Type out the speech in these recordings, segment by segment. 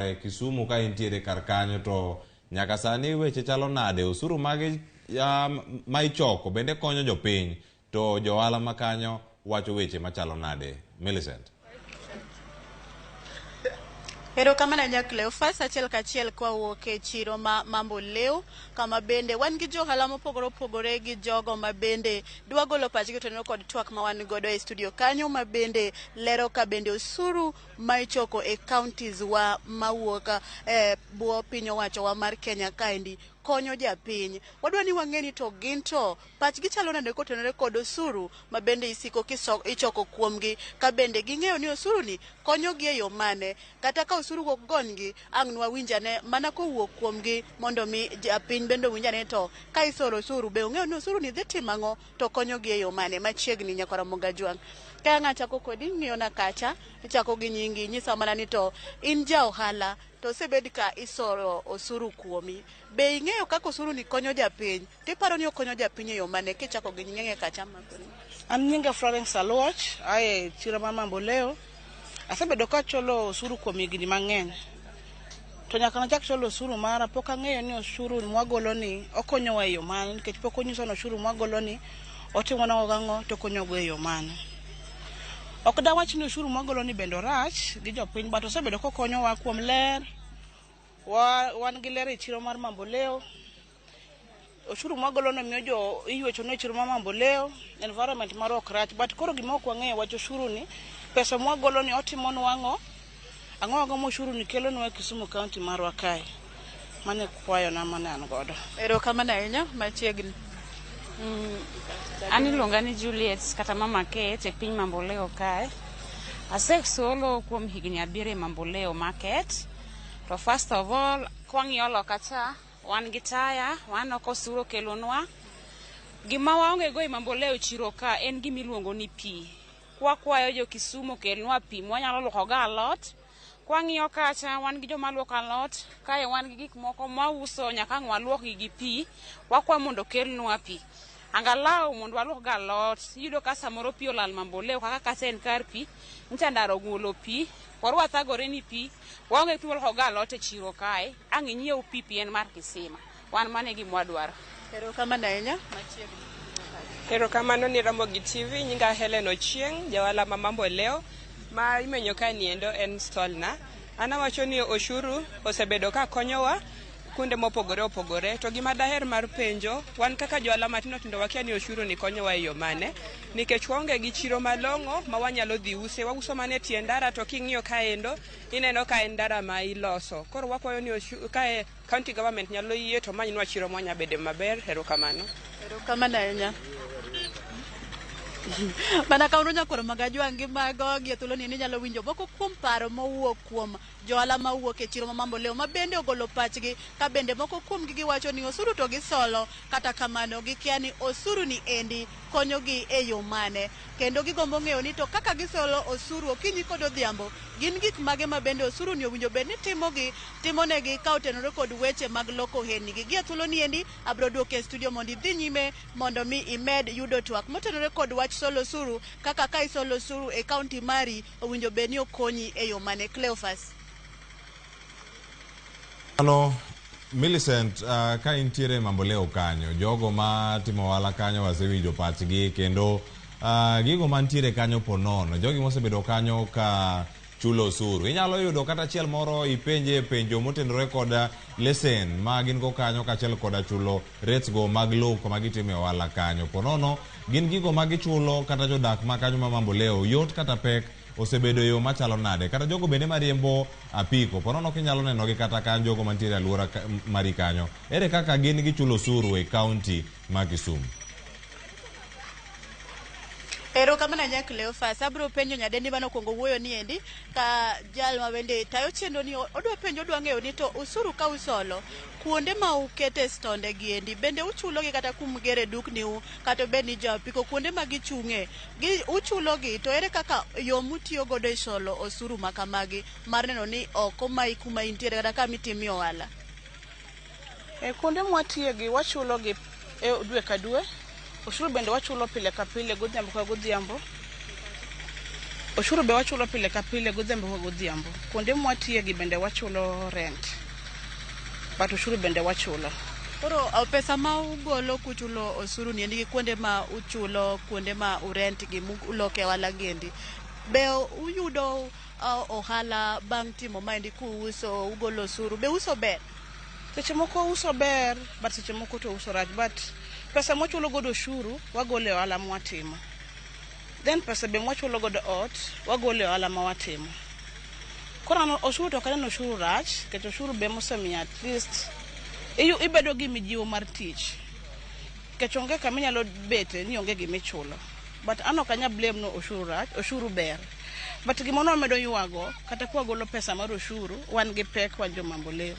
Kisumu ka intiere kar kanyo to nyaka sani weche chalo nade osuru magi ma ichoko bende konyo jopiny to johala ma kanyo wacho weche machalo nade Millicent. Ero kamana nyakle fasa achiel kachiel kwa wuoke chiro mambo leo kama bende wan gi johala mopogore gi jogo ma bende dwa golo pachgi to no kod twak ma wan godo e studio kanyo ma bende lero ka bende osuru ma ichoko e counties wa mawuoka buo piny owacho wa mar Kenya kaendi konyo japiny. Wadwa ni wang'eni to ginto pachgi chalo nade kotenore kod osuru ma bende isiko ichoko kuomgi ka bende ging'eyo ni osuru ni konyo gi e yo mane kata ka osuru wuok gongi ang' nwawinjane mana kowuok kuomgi mondo mi japiny bende winjane to ka isoro osuru be ong'eyo ni osuru ni dhi timang'o to konyo gi e yo mane machiegni nyaka Ramogi Juang. Ka ng'achako kodi ng'iyo na kacha ichako gi nyingi nyisa mana ni to in ja ohala to sebed ka isoro osuru kuomi be ing'eyo kaka osuru ni konyo japiny tiparo ni okonyo japiny e yo mane kichako gi nyinge kacha makoni. An nyinga Florence Aluoch aye chiro ma mambo leo asebedo ka cholo osuru kuom higni mang'eny to nyaka nachak cholo osuru mara pok ang'eyo ni osuru mwagolo ni okonyowa e yo mane nikech pok onyiso ni osuru mwagolo ni otimona gang'o to konyogo e yo mane. Ok da wach ni osuru mwagolo ni bendo rach gi jopiny but osebedo kokonyowa kuom ler wan gi ler e chiro mar mambo leo. Osuru mwagolo no miyo jo iywecho ne chiro mar mambo leo environment mar ok rach but koro gima ok wang'eyo wach osuru ni pesa mwagolo ni otimonwa ang'o mo osuru ni kelo nwa Kisumu County marwa kae mane kwayo na mane an godo. Ero kamana ahinya machiegni. Ani luonga ni Juliet kata mama Kate e piny mambo leo kae. Asesolo kuom higni 7 mambo leo market. To first of all kwang'iyo loka cha wan gi taya wan ok osuru kelonwa. Gima waonge go e mambo leo chiro ka en gimiluongo ni pi. Kwayo jo Kisumu kelnwa pi mwanyalo luoko ga alot. Kwang'iyo kacha wan gi joma luoko alot kae wan gi gik moko mauso nyaka ng'waluok gi pi wakwa mondo kelnwa pi. Angalau mondo waluok ga alot yudo ka samoro pi olal mambo leo kaka kasen kar pi ncha ndaro gulo pi warwa thagore ni pi waonge tu luoko ga alot e chiro kae ang' inyiew pi pien mar kisima wan mane gimwa dwaro. Ero kamana ahinya machiegni. Ero kamano ni Ramogi TV nyinga Helen Ochieng jawala ma mambo leo ma imenyo ka niendo en stall na ana wacho ni oshuru osebedo ka konyowa kunde mopogore opogore to gima daher mar penjo wan kaka joala matino tindo wakia ni oshuru ni konyowa e yo mane nikech waonge gi chiro malong'o ma wanyalo dhi use wauso mane tie ndara to king'iyo kaendo ineno ka en ndara ma iloso koro wakwayo ni kae county government nyalo yie to manyinwa chiro mwanya bede maber. Ero kamano. Ero kamana ahinya. Mana kauno nyakoro magajuang gi mago gi thuolo ni nyalo winjo moko kuom paro mowuok kuom johala mawuok e chiro ma mambo leo ma bende ogolo pachgi ka bende moko kuom gi giwacho ni osuru to gisolo kata kamano gikia ni osuru ni endi konyo gi e yo mane kendo gigombo ng'eyo ni to kaka gisolo osuru okinyi kod odhiambo gin gik mage ma bende osuru ni owinjo bed ni timonegi ka otenore kod weche mag loko ohelni gi thuolo ni endi abro duoke e studio mondo idhi nyime mondo mi imed yudo twak motenore kod wach solo osuru kaka ka isolo osuru e kaunti mari owinjo bed ni okonyi e yo mane. Cleophas. Ano Millicent ka intiere mambo leo kanyo jogo ma timo wala kanyo wasewinjo pachgi kendo gigo mantiere kanyo ponono jogi mosebedo kanyo ka chulo osuru inyalo yudo kata chiel moro ipenje penjo motenore koda lesen ma gin go kanyo kachiel koda chulo rates go mag low kuma gitime wala kanyo ponono gin gigo magichulo kata jodak ma kanyo ma mambo leo yot kata pek osebedo yo machalo nade kata jogo bende mariembo apiko ponono kinyalo neno gi kata kan jogo mantiere alwora mari kanyo ere kaka gin gichulo osuru e county ma Kisumu. Ero kamana Cleophas abro penjo nyadendi bano kongo wuoyo ni endi ka jal ma bende tayo chendo ni odwa penjo odwa ng'eyo ni to osuru ka usolo kuonde ma ukete stonde gi endi bende uchulo gi kata kum gere dukni u kata bed ni japiko kuonde ma gichung'e gi uchulo gi to ere kaka yo mutiyo godo e solo osuru makamagi mar neno ni oko mai kuma intiere kata kama itimio wala. Kuonde mwatiye gi wachulo gi dwe ka dwe. Osuru bende wachulo pile ka pile godhiambo ka godhiambo. Oshuru be wachulo pile ka pile godhiambo ka godhiambo. Kuonde mwatiye gi bende wachulo rent. But oshuru bende wachulo. Koro pesa ma ugolo kuchulo osuru ni endi kuonde ma uchulo, kuonde ma urent gi uloke wala gendi. Be uyudo ohala bang' timo maendi kuuso ugolo osuru. Be uso ber? Seche moko uso ber, but seche moko to uso rach. But pesa mwachulo godo oshuru wagole ohala mwatimo. Then pesa be mwachulo godo ot wagole ohala mwatimo. Koro oshuru to kaneno oshuru rach, kech oshuru be mosemiyo at least ibedo gi mijiwo mar tich. Kech onge kama inyalo bete ni onge gimichulo. But ano kanya blame no oshuru rach, oshuru ber. But gimono medo yuago, kata kwa golo pesa mar oshuru, wan gi pek wan jo mamboleo.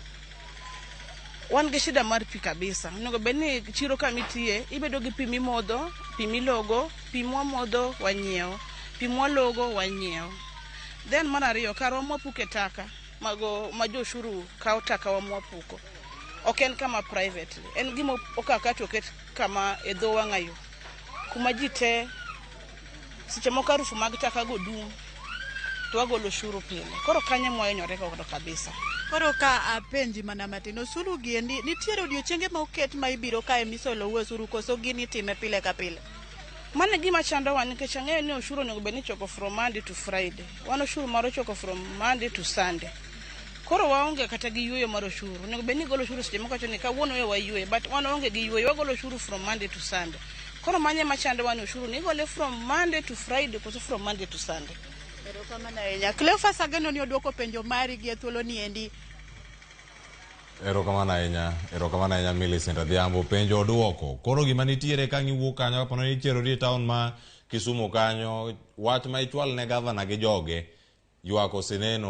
Wan gi shida mar pi kabisa. Nego beni chiro kamitiye, ibedo gi pi mimodho, pi milogo, pi mwamodho wanyiewo, pi mwalogo wanyiewo. Then manariyo, karo mwapuke taka, majo oshuru kao taka wa mwapuko. Oken kama privately. En gimo okakati oket kama edho wangayo. Kumajite, siche moka rufu magitaka go dum, tuwagolo oshuru pile. Koro kanye mwayo nyoreka kodo kabisa. Koro ka apenji mana matino osuru giendi nitiere odiochienge ma oket ma ibiro kae misolo osuru koso gini time pile ka pile. Mane gima chando wan nikech ang'eyo ni oshuru onego bed ni choko from Monday to Friday. Wan oshuru maro choko from Monday to Sunday. Koro waonge kata gi yweyo mar oshuru. Onego bed ni golo oshuru seche moko ni kawuono we waywe, but wan onge gi yweyo, wagolo oshuru from Monday to Sunday. Koro manye machando wan oshuru ni gole from Monday to Friday koso from Monday to Sunday. Erokamano ahinya. Cleophas ageno ni oduoko penjo mari gi thuolo ni endi. Erokamano ahinya Millicent Adhiambo penjo oduoko. Koro gima nitiere ka ngiwuok kanyo kapono ni cherori town ma Kisumu kanyo, wach ma ichwal ne governor gi joge ywak oseneno